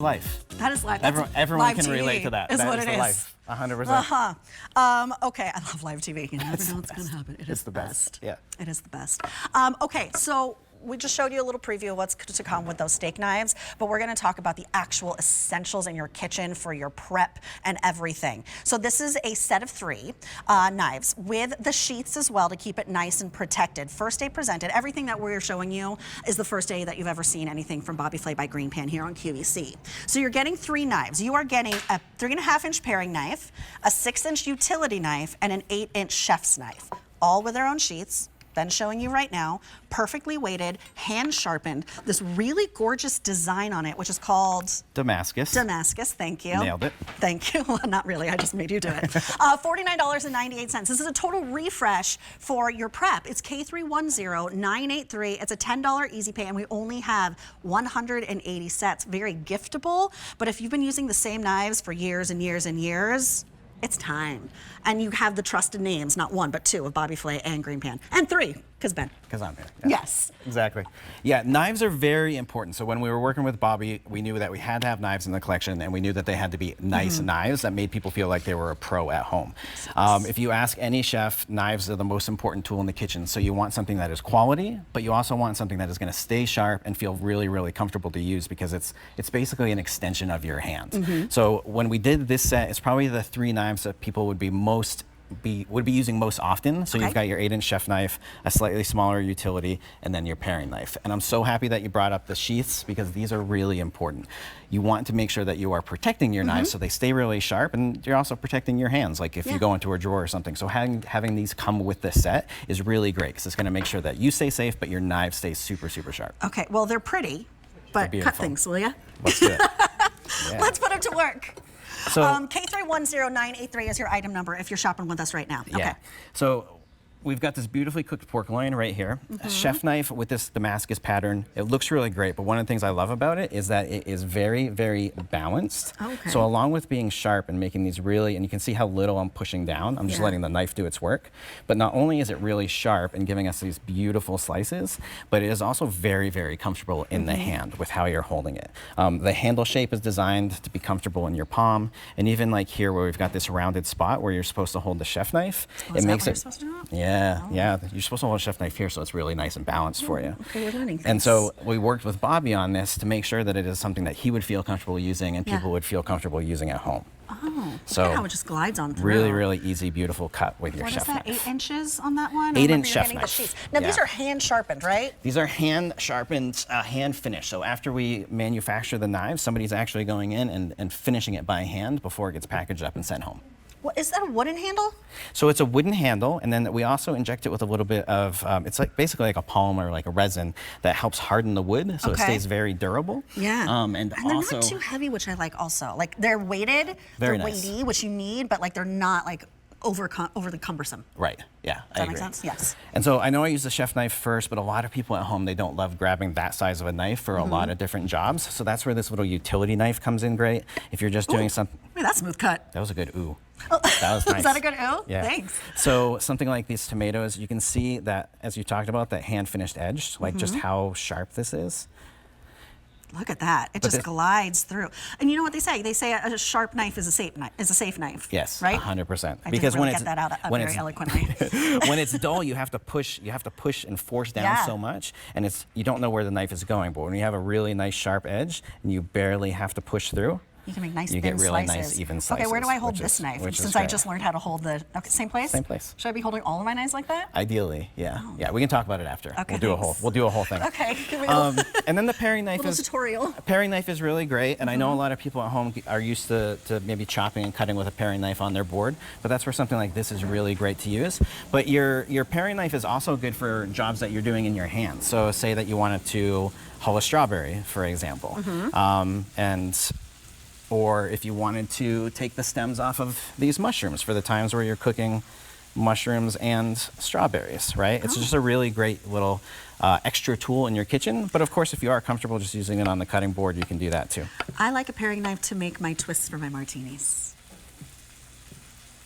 life. That is life. Everyone can TV relate to that. Is that what is it the is. life. 100%. Okay, I love live TV. You never know what's going to happen. It is the best. Yeah. It is the best. Okay, so we just showed you a little preview of what's to come with those steak knives, but we're going to talk about the actual essentials in your kitchen for your prep and everything. So this is a set of 3 knives with the sheaths as well to keep it nice and protected. First day presented. Everything that we're showing you is the first day that you've ever seen anything from Bobby Flay by GreenPan here on QVC. So you're getting 3 knives. You are getting a 3.5-inch paring knife, a 6-inch utility knife, and an 8-inch chef's knife, all with their own sheaths. Ben showing you right now, perfectly weighted, hand sharpened, this really gorgeous design on it, which is called Damascus. Damascus, thank you. Nailed it. Thank you. Well, not really, I just made you do it. $49.98. This is a total refresh for your prep. It's K310983. It's a $10 easy pay, and we only have 180 sets. Very giftable, but if you've been using the same knives for years and years and years, it's time. And you have the trusted names, not 1, but 2 of Bobby Flay and GreenPan. And 3, because Ben. Because I'm here. Yeah. Yes. Exactly. Yeah, knives are very important. So when we were working with Bobby, we knew that we had to have knives in the collection, and we knew that they had to be nice knives that made people feel like they were a pro at home. If you ask any chef, knives are the most important tool in the kitchen. So you want something that is quality, but you also want something that is going to stay sharp and feel really, really comfortable to use, because it's basically an extension of your hand. So when we did this set, it's probably the 3 knives that people would be using most often. So you've got your 8-inch chef knife, a slightly smaller utility, and then your paring knife. And I'm so happy that you brought up the sheaths, because these are really important. You want to make sure that you are protecting your knives so they stay really sharp, and you're also protecting your hands, like if you go into a drawer or something. So having these come with this set is really great, because it's going to make sure that you stay safe, but your knives stay super, super sharp. Okay, well, they're pretty, but cut things, will ya? Let's do it. Yeah. Let's put them to work. So, K310983 is your item number if you're shopping with us right now. Yeah. Okay. So we've got this beautifully cooked pork loin right here. A chef knife with this Damascus pattern. It looks really great, but one of the things I love about it is that it is very, very balanced. Okay. So along with being sharp and making these really, and you can see how little I'm pushing down, I'm just letting the knife do its work. But not only is it really sharp and giving us these beautiful slices, but it is also very, very comfortable in the hand with how you're holding it. The handle shape is designed to be comfortable in your palm, and even like here where we've got this rounded spot where you're supposed to hold the chef knife, it makes it. Supposed to do? Yeah, you're supposed to hold a chef knife here, so it's really nice and balanced for you. Okay, we're learning things. And so we worked with Bobby on this to make sure that it is something that he would feel comfortable using and people would feel comfortable using at home. Oh, so look at how it just glides on through. Really, really easy, beautiful cut with your chef knife. What is that, 8 inches on that one? 8-inch chef knife. Now these are hand sharpened, right? These are hand sharpened, hand finished. So after we manufacture the knives, somebody's actually going in and finishing it by hand before it gets packaged up and sent home. What, is that a wooden handle? So it's a wooden handle, and then we also inject it with a little bit of, it's like basically like a polymer, like a resin that helps harden the wood, so it stays very durable. Yeah. And they're also not too heavy, which I like also. Like they're weighted, Very they're nice. weighty, which you need, but like they're not like overly cumbersome. Right, yeah, Does I that agree. make sense? Yes. And so I know I use the chef knife first, but a lot of people at home, they don't love grabbing that size of a knife for a lot of different jobs. So that's where this little utility knife comes in great. If you're just doing something. Wait, that's smooth cut. That was a good ooh. Oh. That was nice. Is that a good ooh? Yeah. Thanks. So something like these tomatoes, you can see that, as you talked about, that hand finished edge, like just how sharp this is. Look at that. It just glides through. And you know what they say? They say a sharp knife is a safe knife. Yes, right? 100%. I Because didn't really when get that out very eloquently. when it's dull, you have to push and force down so much, and you don't know where the knife is going. But when you have a really nice sharp edge and you barely have to push through, you can make nice you thin get really slices. nice even slices. Okay, where do I hold this knife? Since I just learned how to hold the same place. Same place. Should I be holding all of my knives like that? Ideally, yeah. Oh. Yeah, we can talk about it after. Okay, we'll do a whole thing. Okay. Here we go. And then the paring knife Little tutorial. Paring knife is really great, and I know a lot of people at home are used to maybe chopping and cutting with a paring knife on their board, but that's where something like this is really great to use. But your paring knife is also good for jobs that you're doing in your hands. So say that you wanted to hull a strawberry, for example, or if you wanted to take the stems off of these mushrooms for the times where you're cooking mushrooms and strawberries, right? It's just a really great little extra tool in your kitchen. But of course, if you are comfortable just using it on the cutting board, you can do that too. I like a paring knife to make my twists for my martinis.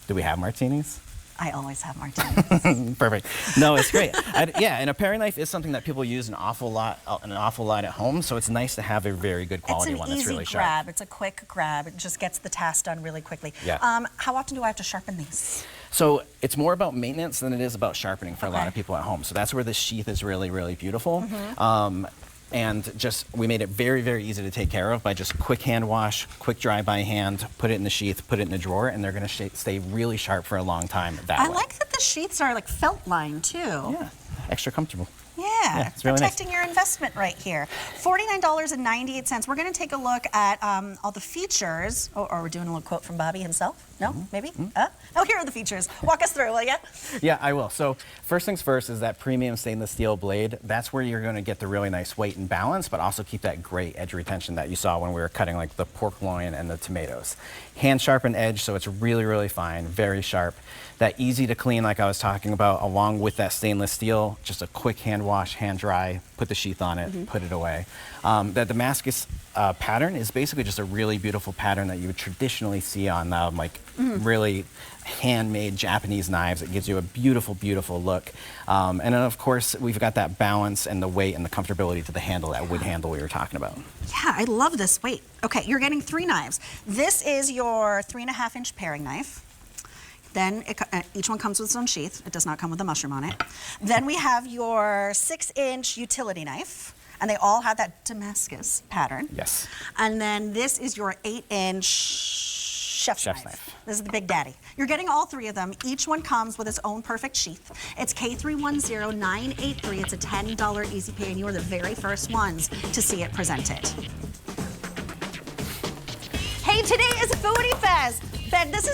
Do we have martinis? I always have martinis. Perfect. No, it's great. Yeah, and a paring knife is something that people use an awful lot at home, so it's nice to have a very good quality one that's really It's an easy grab. sharp. It's a quick grab. It just gets the task done really quickly. Yeah. How often do I have to sharpen these? So it's more about maintenance than it is about sharpening for a lot Okay. of people at home. So that's where the sheath is really, really beautiful. And just, we made it very, very easy to take care of by just quick hand wash, quick dry by hand, put it in the sheath, put it in a drawer, and they're gonna stay really sharp for a long time that way. I like that the sheaths are like felt lined too. Yeah, extra comfortable. Yeah, it's really nice. protecting your investment right here. $49.98. We're going to take a look at all the features. Oh, are we doing a little quote from Bobby himself? No, maybe? Oh, here are the features. Walk us through, will you? Yeah, I will. So first things first is that premium stainless steel blade. That's where you're going to get the really nice weight and balance, but also keep that great edge retention that you saw when we were cutting like the pork loin and the tomatoes. Hand sharpened edge, so it's really, really fine, very sharp. That easy to clean, like I was talking about, along with that stainless steel, just a quick hand wash, hand dry, put the sheath on it, put it away. The Damascus pattern is basically just a really beautiful pattern that you would traditionally see on really handmade Japanese knives. It gives you a beautiful, beautiful look. And then of course, we've got that balance and the weight and the comfortability to the handle, that wood handle we were talking about. Yeah, I love this. Wait, okay, you're getting 3 knives. This is your 3.5-inch paring knife. Then each one comes with its own sheath. It does not come with a mushroom on it. Then we have your 6-inch utility knife, and they all have that Damascus pattern. Yes. And then this is your 8-inch chef's knife. This is the big daddy. You're getting all 3 of them. Each one comes with its own perfect sheath. It's K310983. It's a $10 easy pay, and you are the very first ones to see it presented. Hey, today is Foodie Fest. Ben, this is